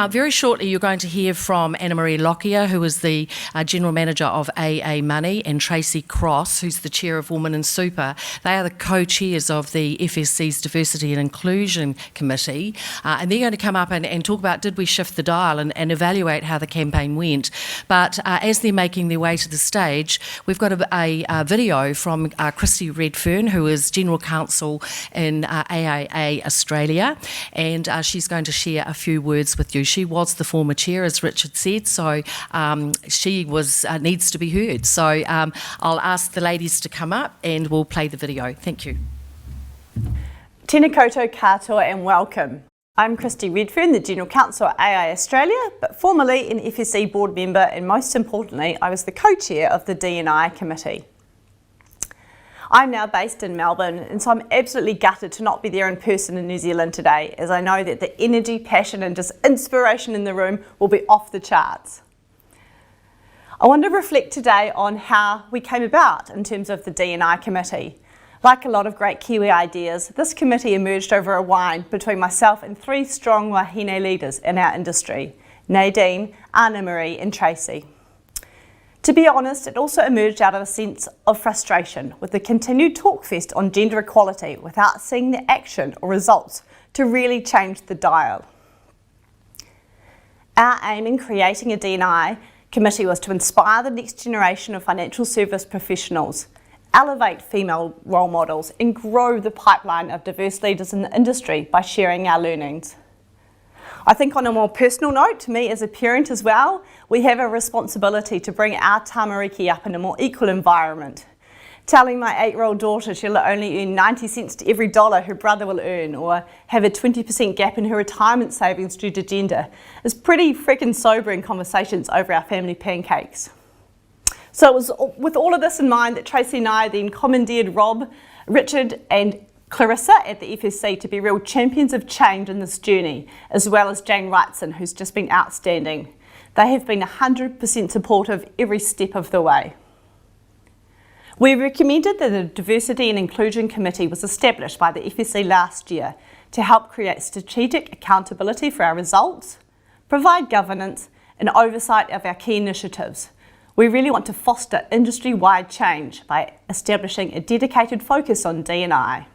Very shortly, you're going to hear from Ana-Marie Lockyer, who is the General Manager of AA Money, and Tracey Cross, who's the Chair of Women in Super. They are the co-chairs of the FSC's Diversity and Inclusion Committee, and they're going to come up and talk about did we shift the dial and evaluate how the campaign went. But as they're making their way to the stage, we've got a video from Christy Redfern, who is General Counsel in AAA Australia, and she's going to share a few words with you. She was the former chair, as Richard said, so she needs to be heard. So I'll ask the ladies to come up and we'll play the video. Thank you. Tēnā koutou katoa and welcome. I'm Christy Redfern, the General Counsel at AA Australia, but formerly an FSC board member, and most importantly, I was the co-chair of the D&I committee. I'm now based in Melbourne, and so I'm absolutely gutted to not be there in person in New Zealand today, as I know that the energy, passion and just inspiration in the room will be off the charts. I want to reflect today on how we came about in terms of the D&I committee. Like a lot of great Kiwi ideas, this committee emerged over a wine between myself and three strong wāhine leaders in our industry, Nadine, Ana-Marie and Tracey. To be honest, it also emerged out of a sense of frustration with the continued talkfest on gender equality without seeing the action or results to really change the dial. Our aim in creating a D&I committee was to inspire the next generation of financial service professionals, elevate female role models and grow the pipeline of diverse leaders in the industry by sharing our learnings. I think on a more personal note, to me as a parent as well, we have a responsibility to bring our tamariki up in a more equal environment. Telling my 8-year-old daughter she'll only earn 90 cents to every dollar her brother will earn, or have a 20% gap in her retirement savings due to gender, is pretty freaking sobering conversations over our family pancakes. So it was with all of this in mind that Tracey and I then commandeered Rob, Richard and Clarissa at the FSC to be real champions of change in this journey, as well as Jane Wrightson, who's just been outstanding. They have been 100% supportive every step of the way. We recommended that a Diversity and Inclusion Committee was established by the FSC last year to help create strategic accountability for our results, provide governance and oversight of our key initiatives. We really want to foster industry-wide change by establishing a dedicated focus on D&I.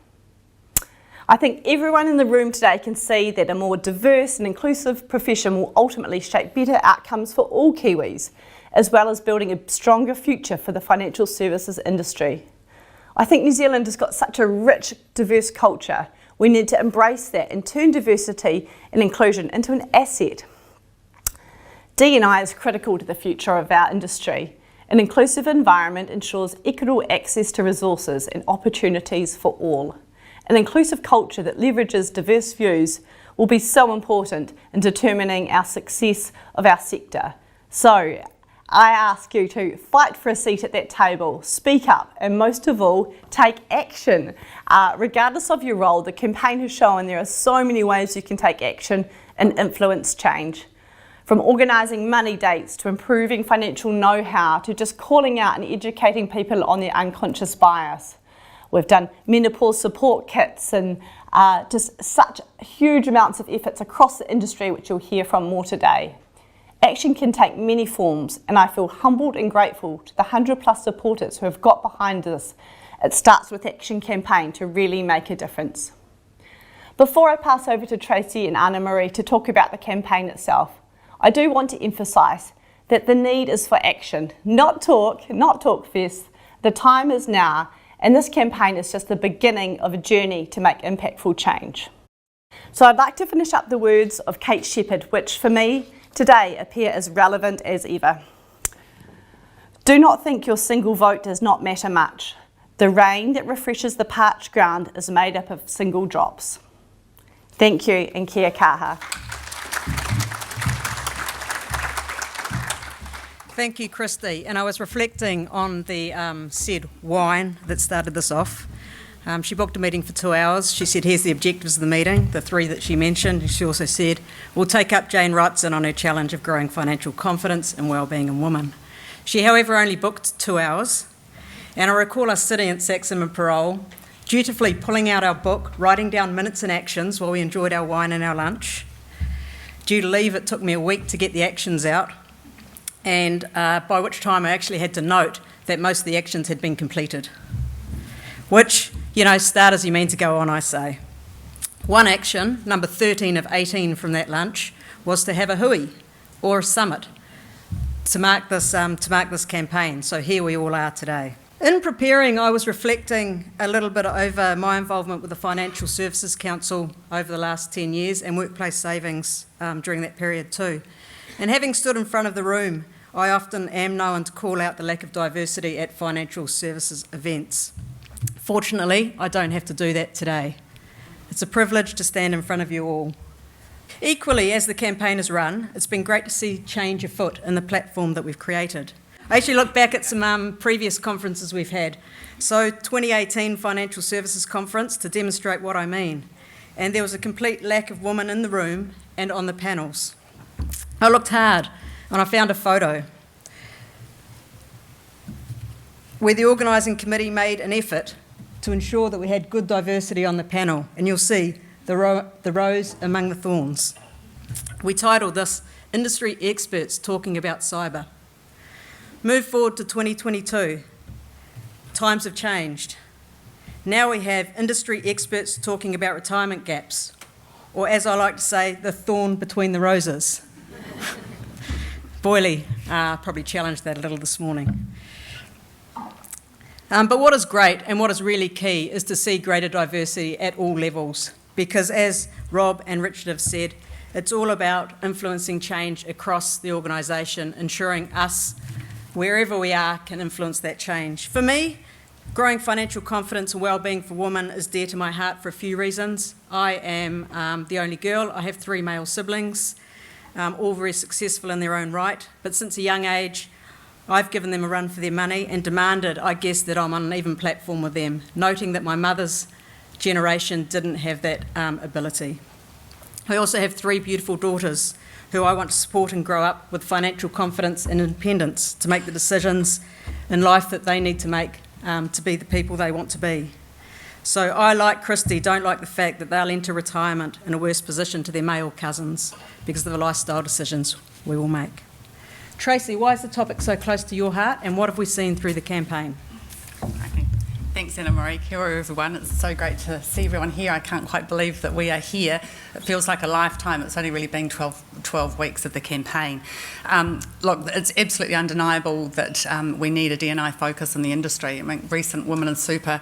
I think everyone in the room today can see that a more diverse and inclusive profession will ultimately shape better outcomes for all Kiwis, as well as building a stronger future for the financial services industry. I think New Zealand has got such a rich, diverse culture. We need to embrace that and turn diversity and inclusion into an asset. D&I is critical to the future of our industry. An inclusive environment ensures equitable access to resources and opportunities for all. An inclusive culture that leverages diverse views will be so important in determining our success of our sector. So I ask you to fight for a seat at that table, speak up, and most of all, take action. Regardless of your role, the campaign has shown there are so many ways you can take action and influence change. From organising money dates to improving financial know-how to just calling out and educating people on their unconscious bias. We've done menopause support kits and just such huge amounts of efforts across the industry, which you'll hear from more today. Action can take many forms, and I feel humbled and grateful to the 100+ supporters who have got behind this. It starts with Action campaign to really make a difference. Before I pass over to Tracey and Ana-Marie to talk about the campaign itself, I do want to emphasise that the need is for action, not talk fest. The time is now. And this campaign is just the beginning of a journey to make impactful change. So I'd like to finish up the words of Kate Shepherd, which for me today appear as relevant as ever. Do not think your single vote does not matter much. The rain that refreshes the parched ground is made up of single drops. Thank you and kia kaha. Thank you, Christy. And I was reflecting on the said wine that started this off. She booked a meeting for 2 hours. She said, here's the objectives of the meeting, the 3 that she mentioned. She also said, we'll take up Jane Wrightson on her challenge of growing financial confidence and wellbeing in women. She, however, only booked 2 hours. And I recall us sitting at Saxon and Parole, dutifully pulling out our book, writing down minutes and actions while we enjoyed our wine and our lunch. Due to leave, it took me a week to get the actions out, and by which time I actually had to note that most of the actions had been completed. Which, start as you mean to go on, I say. One action, number 13 of 18 from that lunch, was to have a hui, or a summit, to mark this campaign. So here we all are today. In preparing, I was reflecting a little bit over my involvement with the Financial Services Council over the last 10 years and workplace savings during that period too. And having stood in front of the room, I often am known to call out the lack of diversity at financial services events. Fortunately, I don't have to do that today. It's a privilege to stand in front of you all. Equally, as the campaign has run, it's been great to see change afoot in the platform that we've created. I actually looked back at some previous conferences we've had. So 2018 Financial Services Conference, to demonstrate what I mean. And there was a complete lack of women in the room and on the panels. I looked hard and I found a photo where the organising committee made an effort to ensure that we had good diversity on the panel. And you'll see the rose among the thorns. We titled this Industry Experts Talking About Cyber. Move forward to 2022. Times have changed. Now we have industry experts talking about retirement gaps, or as I like to say, the thorn between the roses. Boyley probably challenged that a little this morning. But what is great and what is really key is to see greater diversity at all levels, because as Rob and Richard have said, it's all about influencing change across the organisation, ensuring us, wherever we are, can influence that change. For me, growing financial confidence and wellbeing for women is dear to my heart for a few reasons. I am the only girl. I have 3 male siblings, all very successful in their own right. But since a young age, I've given them a run for their money and demanded, I guess, that I'm on an even platform with them, noting that my mother's generation didn't have that ability. I also have 3 beautiful daughters who I want to support and grow up with financial confidence and independence to make the decisions in life that they need to make to be the people they want to be. So I, like Christy, don't like the fact that they'll enter retirement in a worse position to their male cousins because of the lifestyle decisions we will make. Tracey, why is the topic so close to your heart, and what have we seen through the campaign? Okay. Thanks, Ana-Marie. Kia ora, everyone. It's so great to see everyone here. I can't quite believe that we are here. It feels like a lifetime. It's only really been 12 weeks of the campaign. Look, it's absolutely undeniable that we need a D&I focus in the industry. I mean, recent Women in Super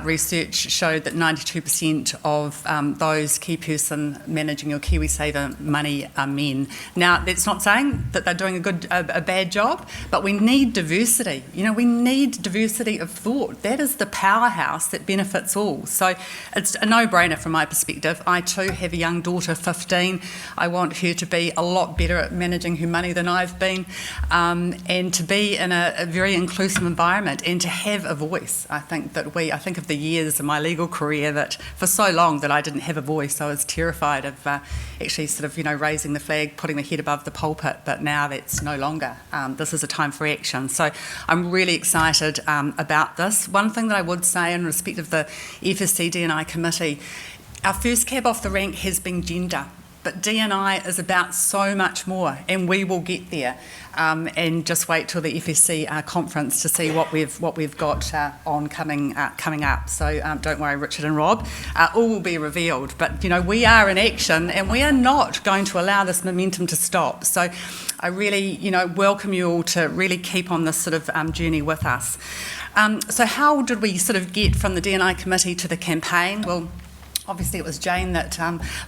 research showed that 92% of those key person managing your KiwiSaver money are men. Now, that's not saying that they're doing a bad job, but we need diversity. We need diversity of thought. That is the powerhouse that benefits all. So it's a no-brainer from my perspective. I too have a young daughter, 15. I want her to be a lot better at managing her money than I've been, and to be in a very inclusive environment and to have a voice. I think of the years of my legal career that for so long that I didn't have a voice. I was terrified of actually raising the flag, putting my head above the pulpit, but now that's no longer. This is a time for action. So I'm really excited about this. One thing that I would say in respect of the FSC D&I committee, our first cab off the rank has been gender, but D&I is about so much more, and we will get there. And just wait till the FSC conference to see what we've got on coming up. So don't worry, Richard and Rob, all will be revealed. But we are in action, and we are not going to allow this momentum to stop. So I really welcome you all to really keep on this sort of journey with us. So how did we sort of get from the D&I committee to the campaign? Well, obviously it was Jane that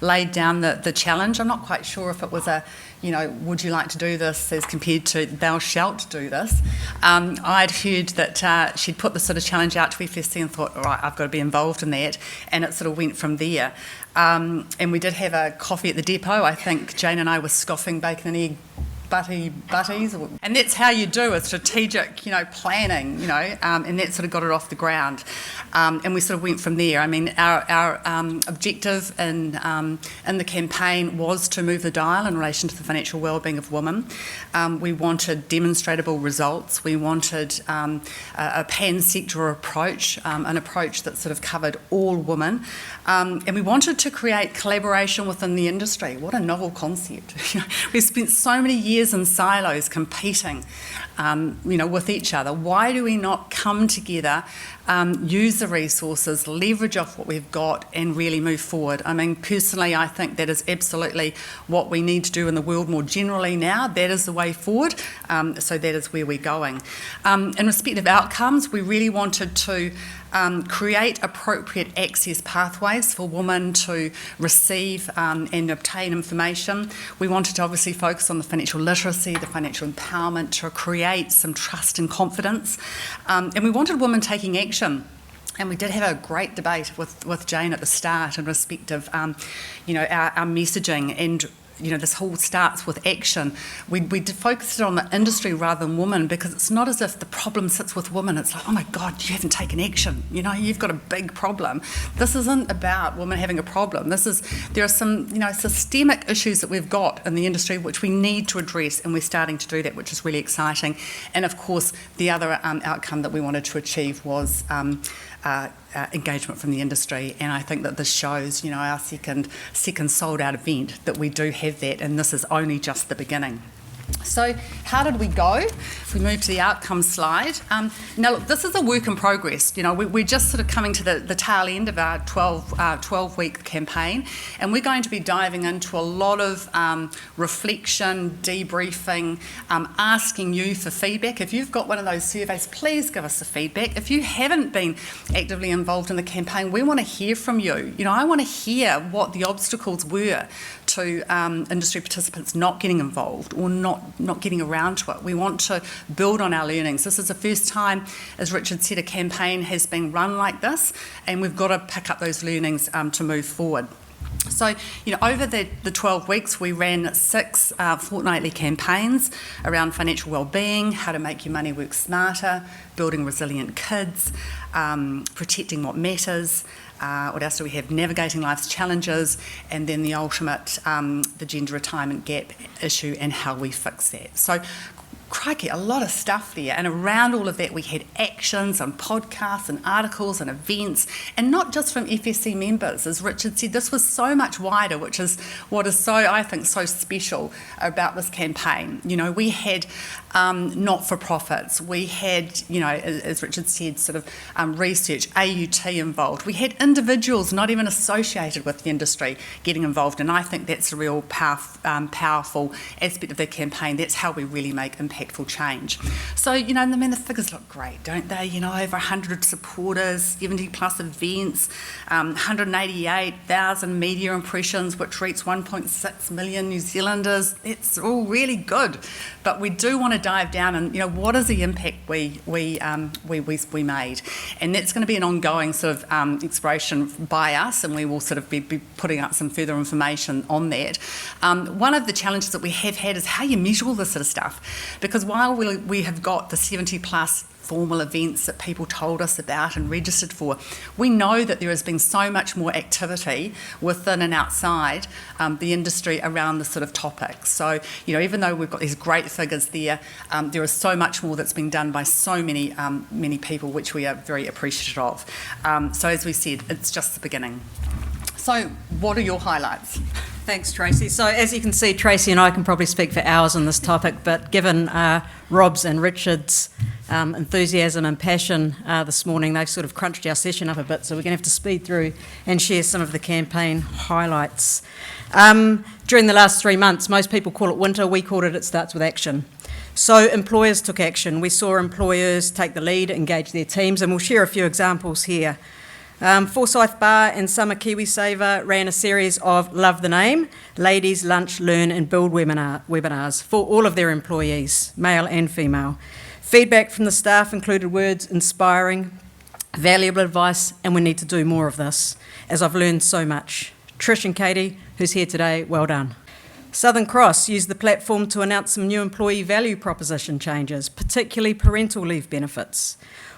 laid down the challenge. I'm not quite sure if it was would you like to do this as compared to thou shalt do this. I'd heard that she'd put the sort of challenge out to FSC and thought, all right, I've got to be involved in that, and it sort of went from there. And we did have a coffee at the depot. I think Jane and I were scoffing bacon and egg buddies, and that's how you do a strategic, planning, and that sort of got it off the ground, and we sort of went from there. I mean, our objective in the campaign was to move the dial in relation to the financial wellbeing of women. We wanted demonstrable results. We wanted a pan-sector approach, an approach that sort of covered all women, and we wanted to create collaboration within the industry. What a novel concept. We've spent so many years in silos competing, with each other. Why do we not come together, use the resources, leverage off what we've got and really move forward? I mean, personally, I think that is absolutely what we need to do in the world more generally now. That is the way forward, so that is where we're going. In respect of outcomes, we really wanted to create appropriate access pathways for women to receive and obtain information. We wanted to obviously focus on the financial literacy, the financial empowerment, to create some trust and confidence. And we wanted women taking action. And we did have a great debate with Jane at the start in respect of, our messaging and this whole starts with action. We focused on the industry rather than women, because it's not as if the problem sits with women. It's like, oh my God, you haven't taken action. You've got a big problem. This isn't about women having a problem. There are some, systemic issues that we've got in the industry which we need to address, and we're starting to do that, which is really exciting. And of course, the other outcome that we wanted to achieve was engagement from the industry, and I think that this shows, our second sold out event, that we do have that, and this is only just the beginning. So how did we go? If we move to the outcome slide. Now, look, this is a work in progress. We're just sort of coming to the tail end of our 12-week campaign, and we're going to be diving into a lot of reflection, debriefing, asking you for feedback. If you've got one of those surveys, please give us the feedback. If you haven't been actively involved in the campaign, we want to hear from you. I want to hear what the obstacles were to industry participants not getting involved or not getting around to it. We want to build on our learnings. This is the first time, as Richard said, a campaign has been run like this, and we've got to pick up those learnings to move forward. So, over the 12 weeks, we ran 6 fortnightly campaigns around financial wellbeing, how to make your money work smarter, building resilient kids, protecting what matters. What else do we have? Navigating life's challenges, and then the ultimate, the gender retirement gap issue and how we fix that. So, crikey, a lot of stuff there. And around all of that, we had actions and podcasts and articles and events, and not just from FSC members. As Richard said, this was so much wider, which is what is so, I think, so special about this campaign. We had not-for-profits. We had, as Richard said, sort of research, AUT involved. We had individuals not even associated with the industry getting involved, and I think that's a real powerful aspect of the campaign. That's how we really make impactful change. So, the figures look great, don't they? Over 100 supporters, 70 plus events, 188,000 media impressions, which reached 1.6 million New Zealanders. It's all really good, but we do want to dive down and what is the impact we made, and that's going to be an ongoing sort of exploration by us, and we will sort of be putting up some further information on that. One of the challenges that we have had is how you measure all this sort of stuff, because while we have got the 70 plus formal events that people told us about and registered for, we know that there has been so much more activity within and outside the industry around this sort of topic. So, even though we've got these great figures there, there is so much more that's been done by so many people, which we are very appreciative of. So, as we said, it's just the beginning. So, what are your highlights? Thanks, Tracey. So as you can see, Tracey and I can probably speak for hours on this topic, but given Rob's and Richard's enthusiasm and passion this morning, they've sort of crunched our session up a bit, so we're going to have to speed through and share some of the campaign highlights. During the last 3 months, most people call it winter, we called it starts with action. So employers took action. We saw employers take the lead, engage their teams, and we'll share a few examples here. Forsyth Bar and Summer KiwiSaver ran a series of Love the Name, Ladies Lunch, Learn and Build webinars for all of their employees, male and female. Feedback from the staff included words inspiring, valuable advice, and we need to do more of this, as I've learned so much. Trish and Katie, who's here today, well done. Southern Cross used the platform to announce some new employee value proposition changes, particularly parental leave benefits.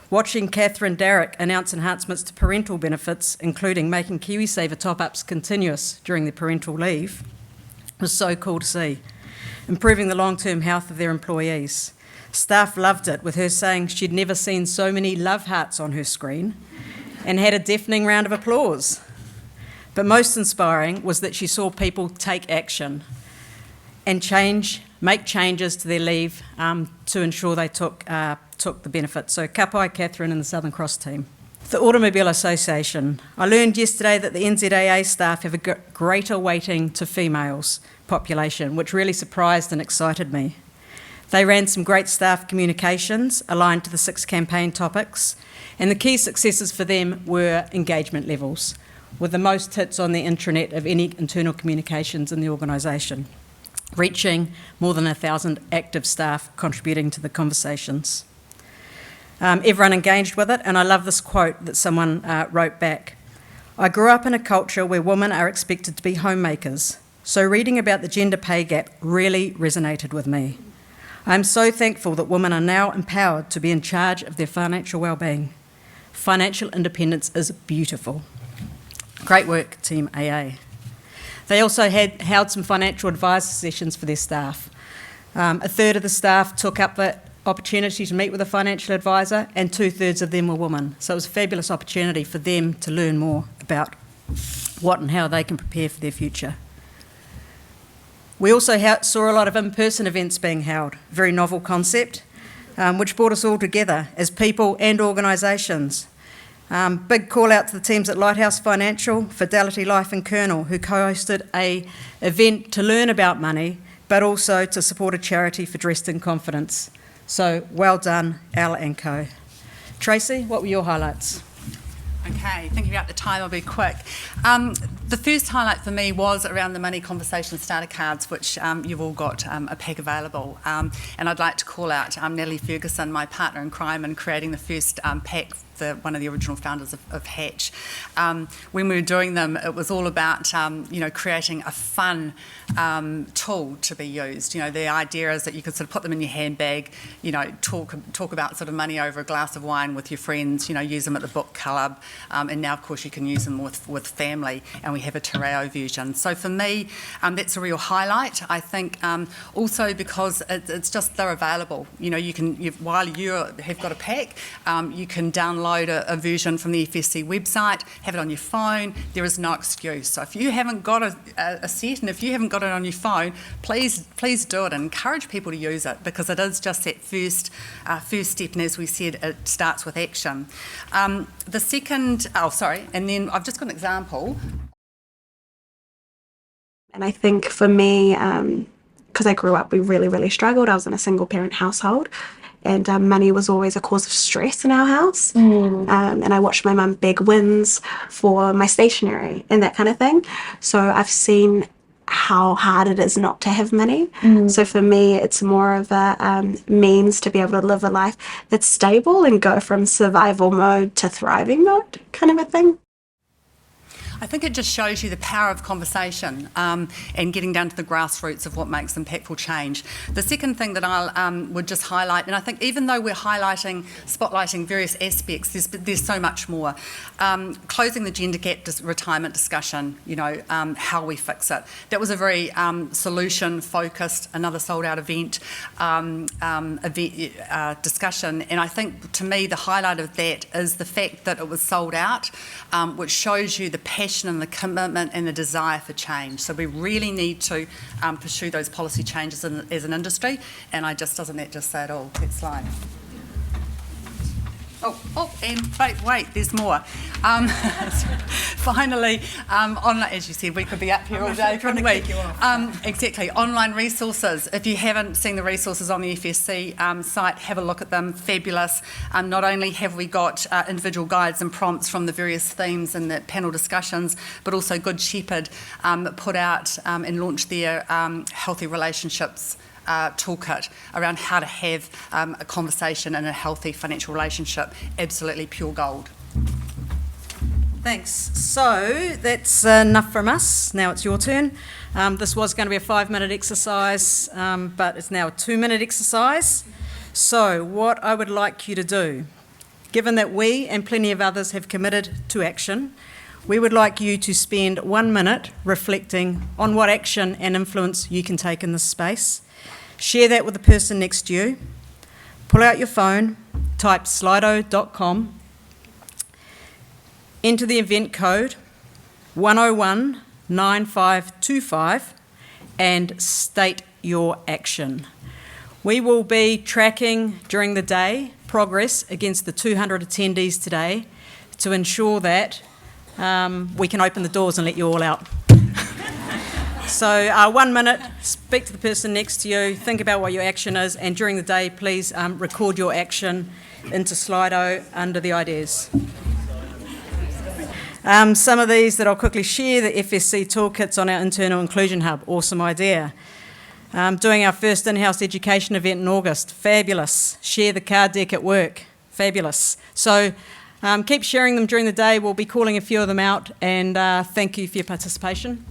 Watching Catherine Darrick announce enhancements to parental benefits, including making KiwiSaver top-ups continuous during their parental leave, was so cool to see, improving the long-term health of their employees. Staff loved it, with her saying she'd never seen so many love hearts on her screen and had a deafening round of applause. But most inspiring was that she saw people take action and make changes to their leave to ensure they took the benefit. So ka pai, Catherine and the Southern Cross team. The Automobile Association. I learned yesterday that the NZAA staff have a greater weighting to females population, which really surprised and excited me. They ran some great staff communications aligned to the 6 campaign topics, and the key successes for them were engagement levels, with the most hits on the intranet of any internal communications in the organisation, reaching more than 1,000 active staff contributing to the conversations. Everyone engaged with it, and I love this quote that someone wrote back. I grew up in a culture where women are expected to be homemakers, so reading about the gender pay gap really resonated with me. I'm so thankful that women are now empowered to be in charge of their financial wellbeing. Financial independence is beautiful. Great work, Team AA. They also held some financial advisor sessions for their staff. A third of the staff took up the opportunity to meet with a financial advisor, and 2/3 of them were women. So it was a fabulous opportunity for them to learn more about what and how they can prepare for their future. We also saw a lot of in-person events being held, very novel concept, which brought us all together as people and organisations. Big call out to the teams at Lighthouse Financial, Fidelity Life and Colonel, who co-hosted an event to learn about money, but also to support a charity for Dressed in Confidence. So well done, Al and Co. Tracey, what were your highlights? Okay, thinking about the time, I'll be quick. The first highlight for me was around the money conversation starter cards, which you've all got a pack available. And I'd like to call out Natalie Ferguson, my partner in crime, in creating the first pack, one of the original founders of Hatch. When we were doing them, it was all about creating a fun tool to be used. The idea is that you could sort of put them in your handbag, talk about sort of money over a glass of wine with your friends, use them at the book club, and now of course you can use them with family, and we have a te reo version. So for me, that's a real highlight. I think also because it's just they're available. While you have got a pack, you can download a version from the FSC website, have it on your phone. There is no excuse. So if you haven't got a set, and if you haven't got it on your phone, please do it and encourage people to use it, because it is just that first step, and as we said, it starts with action. The second, and then I've just got an example. And I think for me, because I grew up, we really, really struggled. I was in a single parent household, and money was always a cause of stress in our house. And I watched my mum beg wins for my stationery and that kind of thing. So I've seen how hard it is not to have money. So for me, it's more of a means to be able to live a life that's stable and go from survival mode to thriving mode, kind of a thing. I think it just shows you the power of conversation and getting down to the grassroots of what makes impactful change. The second thing that I would just highlight, and I think even though we're spotlighting various aspects, there's so much more. Closing the gender gap retirement discussion, how we fix it. That was a very solution-focused, another sold-out event discussion, and I think to me the highlight of that is the fact that it was sold out, which shows you the passion and the commitment and the desire for change. So we really need to pursue those policy changes as an industry, and doesn't that just say it all? Next slide. And wait, there's more. Finally, as you said, we could be up here all day, couldn't we? Exactly. Online resources. If you haven't seen the resources on the FSC site, have a look at them. Fabulous. Not only have we got individual guides and prompts from the various themes and the panel discussions, but also Good Shepherd put out and launched their healthy relationships toolkit around how to have a conversation in a healthy financial relationship. Absolutely pure gold. Thanks. So that's enough from us. Now it's your turn. This was going to be a 5-minute exercise, but it's now a 2-minute exercise. So what I would like you to do, given that we and plenty of others have committed to action, we would like you to spend 1 minute reflecting on what action and influence you can take in this space. Share that with the person next to you. Pull out your phone, type slido.com, enter the event code 1019525 and state your action. We will be tracking during the day progress against the 200 attendees today to ensure that we can open the doors and let you all out. So 1 minute, speak to the person next to you, think about what your action is, and during the day please record your action into Slido under the ideas. Some of these that I'll quickly share, the FSC toolkits on our internal inclusion hub, awesome idea. Doing our first in-house education event in August, fabulous. Share the card deck at work, fabulous. So keep sharing them during the day. We'll be calling a few of them out, and thank you for your participation.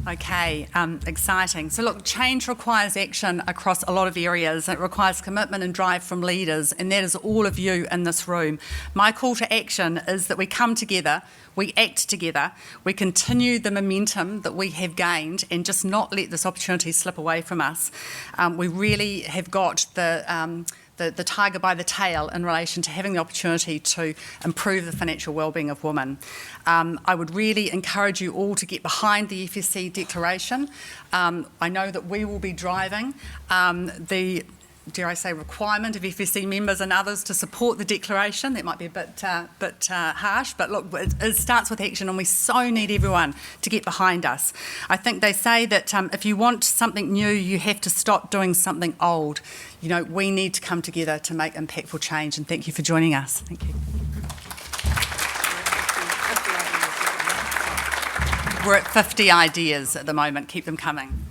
Okay, exciting. So look, change requires action across a lot of areas. It requires commitment and drive from leaders, and that is all of you in this room. My call to action is that we come together, we act together, we continue the momentum that we have gained and just not let this opportunity slip away from us. We really have got the tiger by the tail in relation to having the opportunity to improve the financial wellbeing of women. I would really encourage you all to get behind the FSC declaration. I know that we will be driving the, dare I say, requirement of FSC members and others to support the declaration. That might be a bit harsh, but look, it starts with action, and we so need everyone to get behind us. I think they say that if you want something new, you have to stop doing something old. You know, we need to come together to make impactful change, and thank you for joining us. Thank you. We're at 50 ideas at the moment. Keep them coming.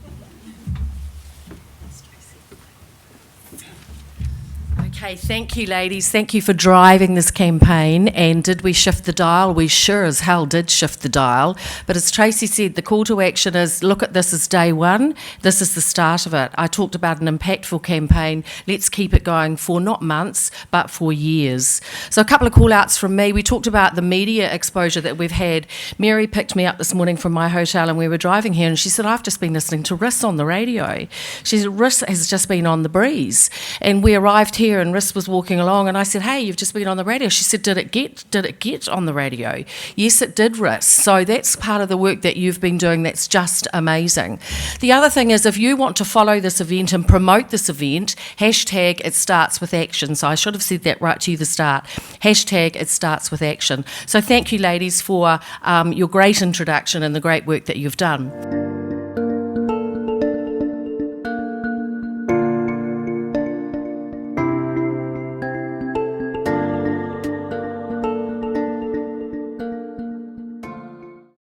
Okay, thank you, ladies. Thank you for driving this campaign. And did we shift the dial? We sure as hell did shift the dial. But as Tracey said, the call to action is, look at this as day one. This is the start of it. I talked about an impactful campaign. Let's keep it going for not months, but for years. So a couple of call-outs from me. We talked about the media exposure that we've had. Mary picked me up this morning from my hotel, and we were driving here, and she said, I've just been listening to Riss on the radio. She said, Riss has just been on the breeze. And we arrived here, and Riss was walking along, and I said, hey, you've just been on the radio. She said, did it get on the radio? Yes, it did, Riss. So that's part of the work that you've been doing. That's just amazing. The other thing is, if you want to follow this event and promote this event, hashtag it starts with action. So I should have said that right to you at the start. Hashtag it starts with action. So thank you, ladies, for your great introduction and the great work that you've done.